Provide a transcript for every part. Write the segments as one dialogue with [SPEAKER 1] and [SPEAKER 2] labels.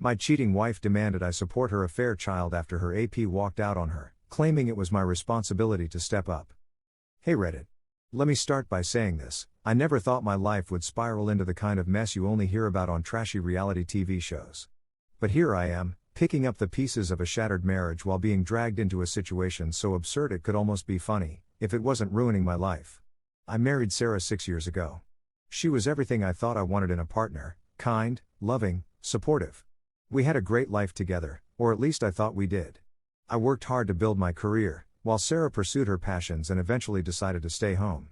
[SPEAKER 1] My cheating wife demanded I support her affair child after her AP walked out on her, claiming it was my responsibility to step up. Hey Reddit. Let me start by saying this: I never thought my life would spiral into the kind of mess you only hear about on trashy reality TV shows. But here I am, picking up the pieces of a shattered marriage while being dragged into a situation so absurd it could almost be funny, if it wasn't ruining my life. I married Sarah 6 years ago. She was everything I thought I wanted in a partner: kind, loving, supportive. We had a great life together, or at least I thought we did. I worked hard to build my career, while Sarah pursued her passions and eventually decided to stay home.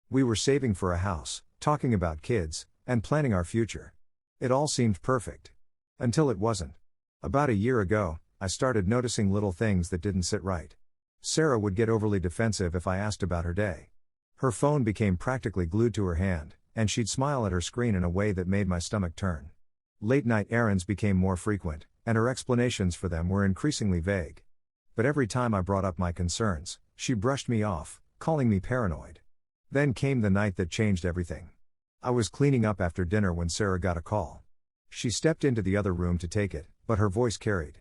[SPEAKER 1] We were saving for a house, talking about kids, and planning our future. It all seemed perfect. Until it wasn't. About a year ago, I started noticing little things that didn't sit right. Sarah would get overly defensive if I asked about her day. Her phone became practically glued to her hand, and she'd smile at her screen in a way that made my stomach turn. Late-night errands became more frequent, and her explanations for them were increasingly vague. But every time I brought up my concerns, she brushed me off, calling me paranoid. Then came the night that changed everything. I was cleaning up after dinner when Sarah got a call. She stepped into the other room to take it, but her voice carried.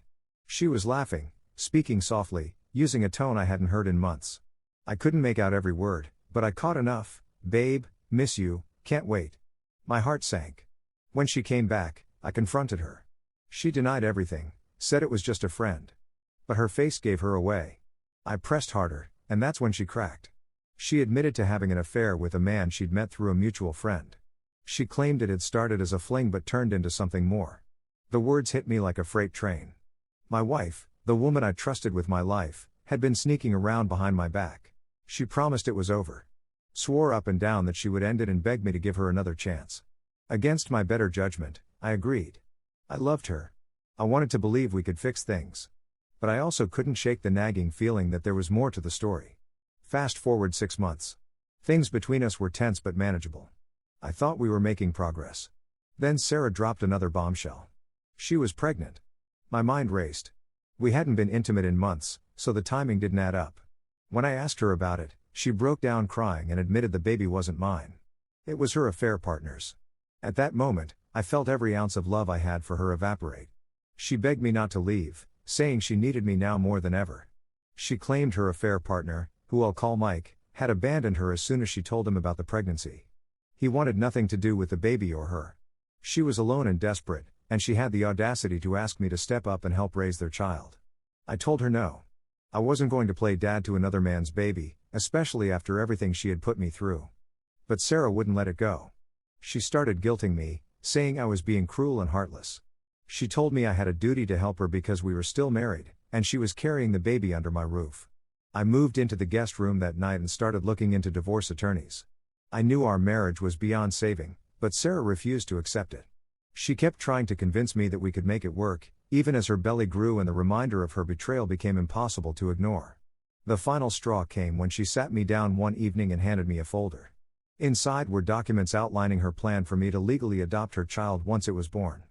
[SPEAKER 1] She was laughing, speaking softly, using a tone I hadn't heard in months. I couldn't make out every word, but I caught enough. "Babe, miss you, can't wait." My heart sank. When she came back, I confronted her. She denied everything, said it was just a friend. But her face gave her away. I pressed harder, and that's when she cracked. She admitted to having an affair with a man she'd met through a mutual friend. She claimed it had started as a fling but turned into something more. The words hit me like a freight train. My wife, the woman I trusted with my life, had been sneaking around behind my back. She promised it was over. Swore up and down that she would end it and begged me to give her another chance. Against my better judgment, I agreed. I loved her. I wanted to believe we could fix things. But I also couldn't shake the nagging feeling that there was more to the story. Fast forward 6 months. Things between us were tense but manageable. I thought we were making progress. Then Sarah dropped another bombshell. She was pregnant. My mind raced. We hadn't been intimate in months, so the timing didn't add up. When I asked her about it, she broke down crying and admitted the baby wasn't mine. It was her affair partner's. At that moment, I felt every ounce of love I had for her evaporate. She begged me not to leave, saying she needed me now more than ever. She claimed her affair partner, who I'll call Mike, had abandoned her as soon as she told him about the pregnancy. He wanted nothing to do with the baby or her. She was alone and desperate, and she had the audacity to ask me to step up and help raise their child. I told her no. I wasn't going to play dad to another man's baby, especially after everything she had put me through. But Sarah wouldn't let it go. She started guilting me, saying I was being cruel and heartless. She told me I had a duty to help her because we were still married, and she was carrying the baby under my roof. I moved into the guest room that night and started looking into divorce attorneys. I knew our marriage was beyond saving, but Sarah refused to accept it. She kept trying to convince me that we could make it work, even as her belly grew and the reminder of her betrayal became impossible to ignore. The final straw came when she sat me down one evening and handed me a folder. Inside were documents outlining her plan for me to legally adopt her child once it was born.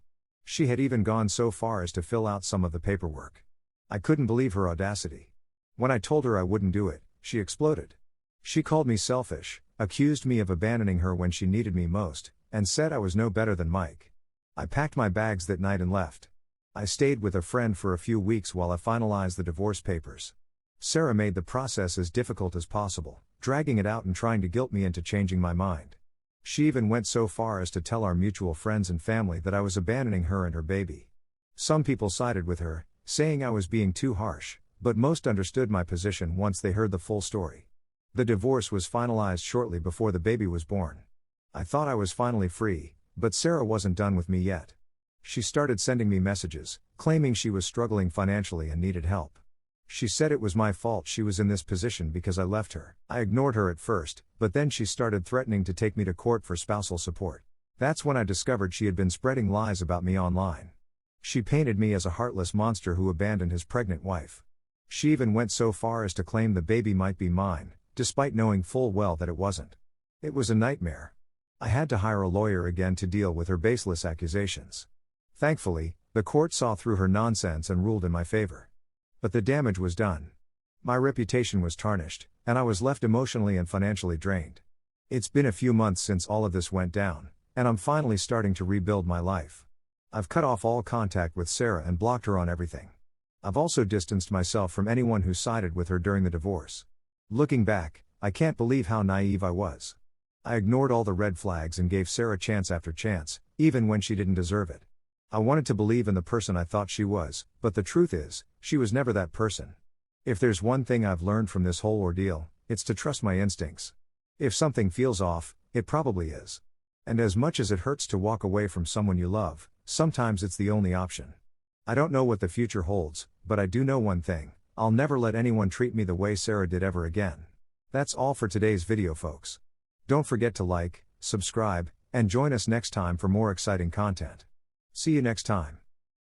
[SPEAKER 1] She had even gone so far as to fill out some of the paperwork. I couldn't believe her audacity. When I told her I wouldn't do it, she exploded. She called me selfish, accused me of abandoning her when she needed me most, and said I was no better than Mike. I packed my bags that night and left. I stayed with a friend for a few weeks while I finalized the divorce papers. Sarah made the process as difficult as possible, dragging it out and trying to guilt me into changing my mind. She even went so far as to tell our mutual friends and family that I was abandoning her and her baby. Some people sided with her, saying I was being too harsh, but most understood my position once they heard the full story. The divorce was finalized shortly before the baby was born. I thought I was finally free, but Sarah wasn't done with me yet. She started sending me messages, claiming she was struggling financially and needed help. She said it was my fault she was in this position because I left her. I ignored her at first, but then she started threatening to take me to court for spousal support. That's when I discovered she had been spreading lies about me online. She painted me as a heartless monster who abandoned his pregnant wife. She even went so far as to claim the baby might be mine, despite knowing full well that it wasn't. It was a nightmare. I had to hire a lawyer again to deal with her baseless accusations. Thankfully, the court saw through her nonsense and ruled in my favor. But the damage was done. My reputation was tarnished, and I was left emotionally and financially drained. It's been a few months since all of this went down, and I'm finally starting to rebuild my life. I've cut off all contact with Sarah and blocked her on everything. I've also distanced myself from anyone who sided with her during the divorce. Looking back, I can't believe how naive I was. I ignored all the red flags and gave Sarah chance after chance, even when she didn't deserve it. I wanted to believe in the person I thought she was, but the truth is, she was never that person. If there's one thing I've learned from this whole ordeal, it's to trust my instincts. If something feels off, it probably is. And as much as it hurts to walk away from someone you love, sometimes it's the only option. I don't know what the future holds, but I do know one thing: I'll never let anyone treat me the way Sarah did ever again. That's all for today's video, folks. Don't forget to like, subscribe, and join us next time for more exciting content. See you next time.